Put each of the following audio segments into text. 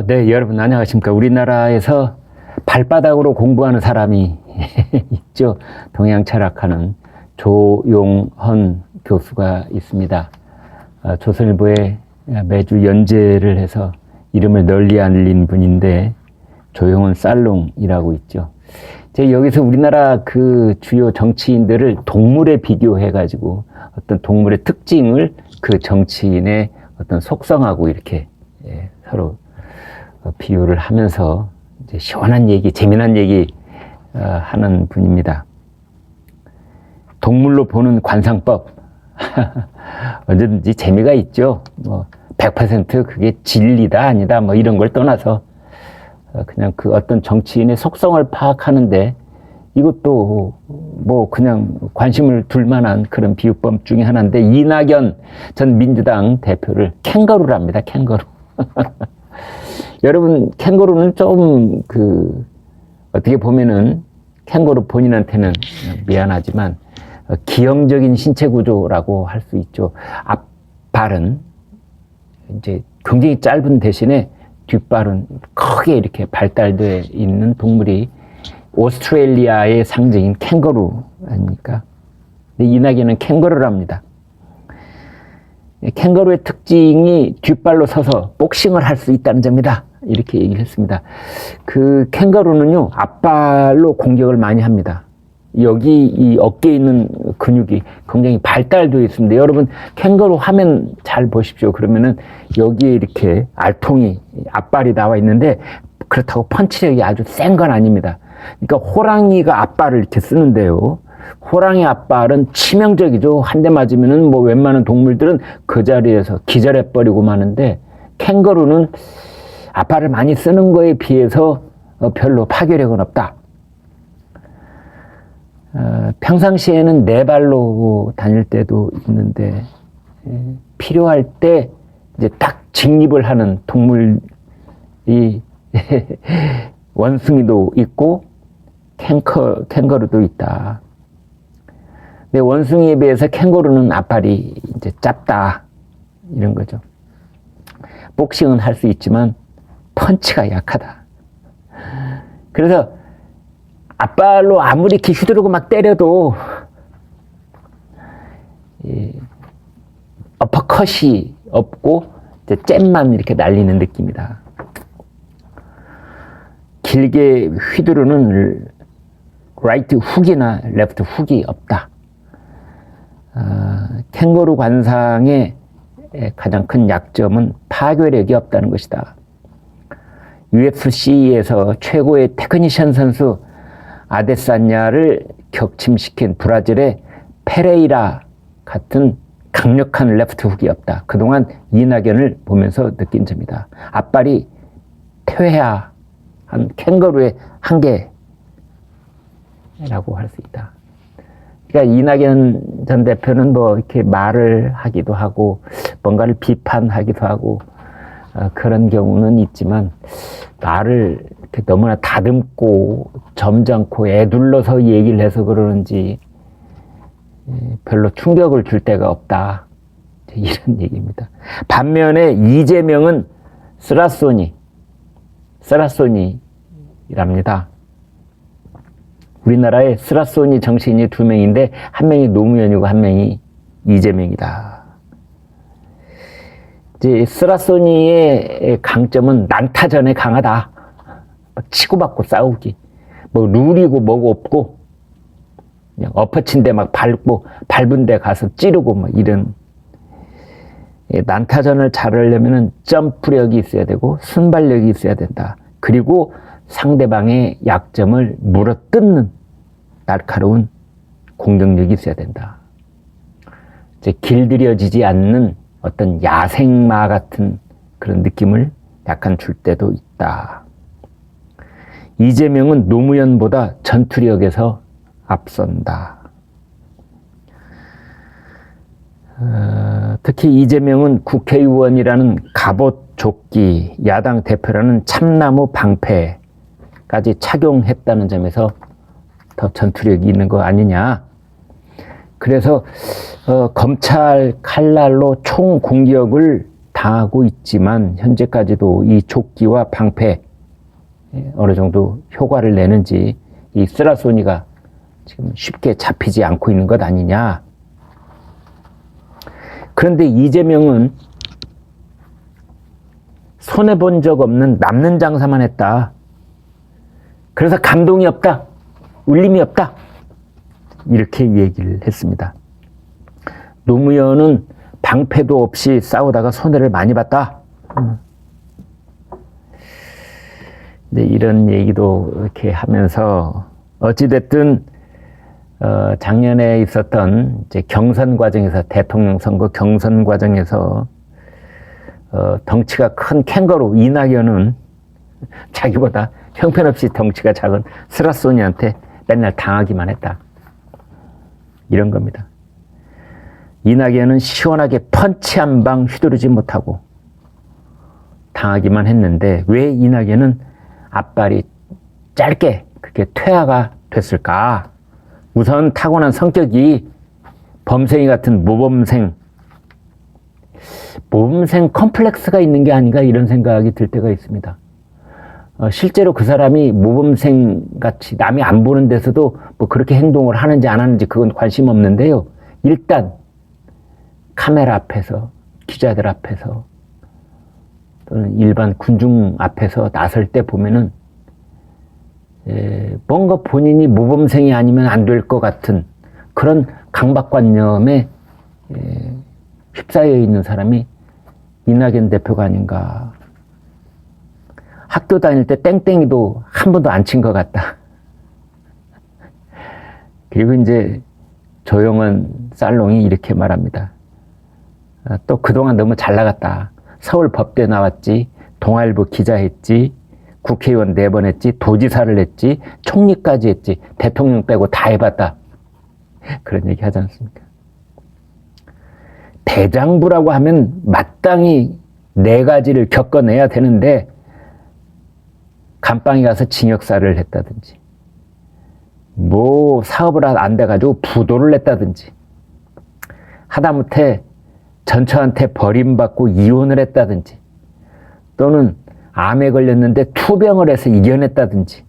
네, 여러분 안녕하십니까. 우리나라에서 발바닥으로 공부하는 사람이 있죠. 동양 철학하는 조용헌 교수가 있습니다. 조선일보에 매주 연재를 해서 이름을 널리 알린 분인데 조용헌 살롱이라고 있죠. 제가 여기서 우리나라 그 주요 정치인들을 동물에 비교해가지고 어떤 동물의 특징을 그 정치인의 어떤 속성하고 이렇게 서로 비유를 하면서 이제 시원한 얘기, 재미난 얘기 하는 분입니다. 동물로 보는 관상법 언제든지 재미가 있죠. 뭐 100% 그게 진리다 아니다 뭐 이런 걸 떠나서 그냥 그 어떤 정치인의 속성을 파악하는데 이것도 뭐 그냥 관심을 둘 만한 그런 비유법 중에 하나인데, 이낙연 전 민주당 대표를 캥거루랍니다. 캥거루. 여러분, 캥거루는 좀 어떻게 보면은 캥거루 본인한테는 미안하지만 기형적인 신체 구조라고 할 수 있죠. 앞발은 이제 굉장히 짧은 대신에 뒷발은 크게 이렇게 발달되어 있는 동물이 오스트레일리아의 상징인 캥거루 아닙니까? 근데 이낙연은 캥거루랍니다. 캥거루의 특징이 뒷발로 서서 복싱을 할 수 있다는 점이다. 이렇게 얘기를 했습니다. 그 캥거루는요, 앞발로 공격을 많이 합니다. 여기 이 어깨에 있는 근육이 굉장히 발달되어 있습니다. 여러분, 캥거루 화면 잘 보십시오. 그러면은 여기에 이렇게 알통이, 앞발이 나와 있는데 그렇다고 펀치력이 아주 센 건 아닙니다. 그러니까 호랑이가 앞발을 이렇게 쓰는데요. 호랑이 앞발은 치명적이죠. 한 대 맞으면은 뭐 웬만한 동물들은 그 자리에서 기절해버리고 마는데, 캥거루는 앞발을 많이 쓰는 거에 비해서 별로 파괴력은 없다. 평상시에는 네 발로 다닐 때도 있는데 필요할 때 이제 딱 직립을 하는 동물이 원숭이도 있고 캥거루도 있다. 근데 원숭이에 비해서 캥거루는 앞발이 이제 짧다, 이런 거죠. 복싱은 할 수 있지만 펀치가 약하다. 그래서 앞발로 아무리 이렇게 휘두르고 막 때려도 어퍼컷이 없고 이제 잼만 이렇게 날리는 느낌이다. 길게 휘두르는 라이트 훅이나 레프트 훅이 없다. 캥거루 관상의 가장 큰 약점은 파괴력이 없다는 것이다. UFC에서 최고의 테크니션 선수 아데사냐를 격침시킨 브라질의 페레이라 같은 강력한 레프트 훅이 없다. 그동안 이낙연을 보면서 느낀 점이다. 앞발이 퇴화한 캥거루의 한계라고 할 수 있다. 그러니까 이낙연 전 대표는 뭐 이렇게 말을 하기도 하고 뭔가를 비판하기도 하고 그런 경우는 있지만, 말을 이렇게 너무나 다듬고 점잖고 애둘러서 얘기를 해서 그러는지 별로 충격을 줄 데가 없다, 이런 얘기입니다. 반면에 이재명은 쓰라소니랍니다. 우리나라에 쓰라소니 정치인이 두 명인데 한 명이 노무현이고 한 명이 이재명이다. 이제 쓰라소니의 강점은 난타전에 강하다. 치고받고 싸우기. 뭐 룰이고 뭐고 없고 그냥 엎어친 데 막 밟은 데 가서 찌르고 뭐 이런. 난타전을 잘하려면은 점프력이 있어야 되고 순발력이 있어야 된다. 그리고 상대방의 약점을 물어뜯는 날카로운 공격력이 있어야 된다. 이제 길들여지지 않는 어떤 야생마 같은 그런 느낌을 약간 줄 때도 있다. 이재명은 노무현보다 전투력에서 앞선다. 특히 이재명은 국회의원이라는 갑옷조끼, 야당 대표라는 참나무 방패까지 착용했다는 점에서 더 전투력이 있는 거 아니냐. 그래서 검찰 칼날로 총 공격을 당하고 있지만 현재까지도 이 조끼와 방패 어느 정도 효과를 내는지 이 쓰라소니가 지금 쉽게 잡히지 않고 있는 것 아니냐. 그런데 이재명은 손해본 적 없는 남는 장사만 했다. 그래서 감동이 없다. 울림이 없다. 이렇게 얘기를 했습니다. 노무현은 방패도 없이 싸우다가 손해를 많이 봤다. 네, 이런 얘기도 이렇게 하면서 어찌됐든 작년에 있었던 이제 경선 과정에서 대통령 선거 경선 과정에서 덩치가 큰 캥거루 이낙연은 자기보다 형편없이 덩치가 작은 스라소니한테 맨날 당하기만 했다. 이런 겁니다. 이낙연은 시원하게 펀치 한 방 휘두르지 못하고 당하기만 했는데 왜 이낙연은 앞발이 짧게 그렇게 퇴화가 됐을까? 우선 타고난 성격이 범생이 같은 모범생 컴플렉스가 있는 게 아닌가 이런 생각이 들 때가 있습니다. 실제로 그 사람이 모범생 같이 남이 안 보는 데서도 뭐 그렇게 행동을 하는지 안 하는지 그건 관심 없는데요. 일단 카메라 앞에서 기자들 앞에서 또는 일반 군중 앞에서 나설 때 보면은 뭔가 본인이 모범생이 아니면 안 될 것 같은 그런 강박관념에 휩싸여 있는 사람이 이낙연 대표가 아닌가. 학교 다닐 때 땡땡이도 한 번도 안 친 것 같다. 그리고 이제 조영은 살롱이 이렇게 말합니다. 또 그동안 너무 잘 나갔다. 서울 법대 나왔지, 동아일보 기자했지, 국회의원 4번 했지, 도지사를 했지, 총리까지 했지, 대통령 빼고 다 해봤다. 그런 얘기 하지 않습니까? 대장부라고 하면 마땅히 4가지를 겪어내야 되는데 감방에 가서 징역사를 했다든지 뭐 사업을 안 돼가지고 부도를 냈다든지 하다못해 전처한테 버림받고 이혼을 했다든지 또는 암에 걸렸는데 투병을 해서 이겨냈다든지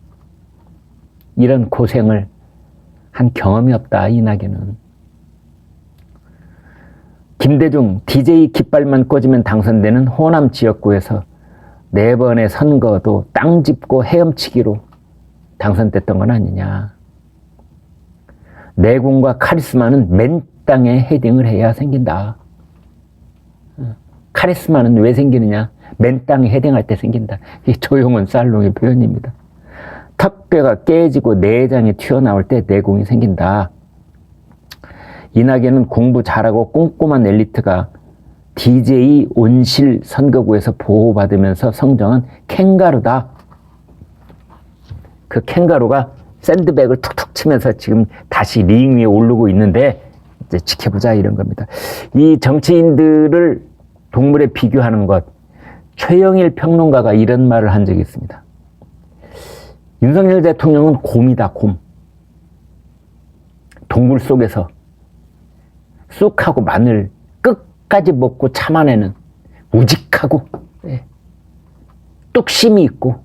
이런 고생을 한 경험이 없다. 이낙연은. 김대중 DJ 깃발만 꽂으면 당선되는 호남 지역구에서 4번의 선거도 땅 짚고 헤엄치기로 당선됐던 건 아니냐. 내공과 카리스마는 맨 땅에 헤딩을 해야 생긴다. 카리스마는 왜 생기느냐? 맨 땅에 헤딩할 때 생긴다. 이 조용은 살롱의 표현입니다. 턱뼈가 깨지고 내장이 튀어나올 때 내공이 생긴다. 이낙연은 공부 잘하고 꼼꼼한 엘리트가 DJ 온실 선거구에서 보호받으면서 성장한 캥가루다. 그 캥가루가 샌드백을 툭툭 치면서 지금 다시 링 위에 오르고 있는데 이제 지켜보자 이런 겁니다. 이 정치인들을 동물에 비교하는 것, 최영일 평론가가 이런 말을 한 적이 있습니다. 윤석열 대통령은 곰이다, 곰. 동물 속에서 쑥하고 마늘 끝까지 먹고 참아내는 우직하고 뚝심이 있고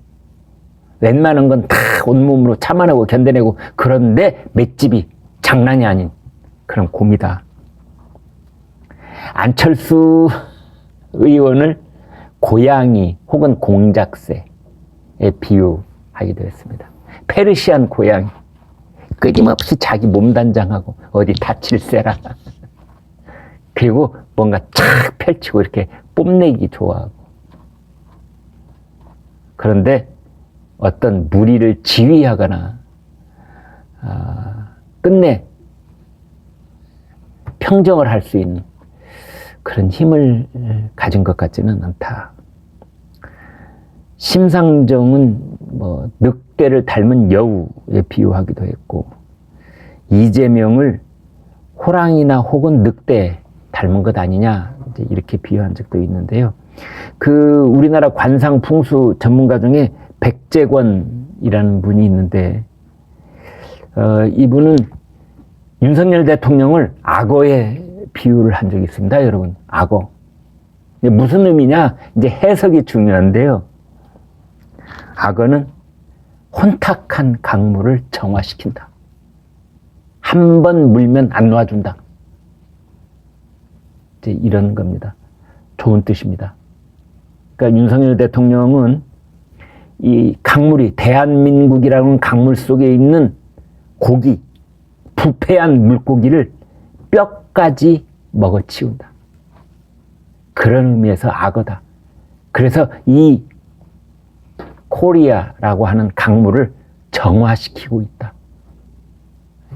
웬만한 건 다 온몸으로 참아내고 견뎌내고 그런데 맷집이 장난이 아닌 그런 곰이다. 안철수 의원을 고양이 혹은 공작새에 비유하기도 했습니다. 페르시안 고양이. 끊임없이 자기 몸단장하고 어디 다칠세라. 그리고 뭔가 착 펼치고 이렇게 뽐내기 좋아하고. 그런데 어떤 무리를 지휘하거나 끝내 평정을 할 수 있는 그런 힘을 가진 것 같지는 않다. 심상정은 뭐 늑대를 닮은 여우에 비유하기도 했고 이재명을 호랑이나 혹은 늑대 닮은 것 아니냐 이제 이렇게 비유한 적도 있는데요. 그 우리나라 관상 풍수 전문가 중에 백재권이라는 분이 있는데 이분은 윤석열 대통령을 악어에 비유를 한 적이 있습니다. 여러분, 악어. 무슨 의미냐? 이제 해석이 중요한데요. 악어는 혼탁한 강물을 정화시킨다. 한 번 물면 안 놔준다. 이제 이런 겁니다. 좋은 뜻입니다. 그러니까 윤석열 대통령은 이 강물이, 대한민국이라는 강물 속에 있는 고기, 부패한 물고기를 뼈까지 먹어치운다. 그런 의미에서 악어다. 그래서 이 코리아라고 하는 강물을 정화시키고 있다.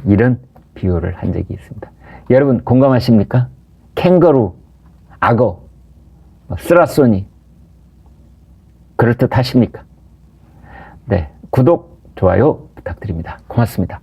이런 비유를 한 적이 있습니다. 여러분 공감하십니까? 캥거루, 악어, 쓰라소니 그럴듯하십니까? 네, 구독, 좋아요 부탁드립니다. 고맙습니다.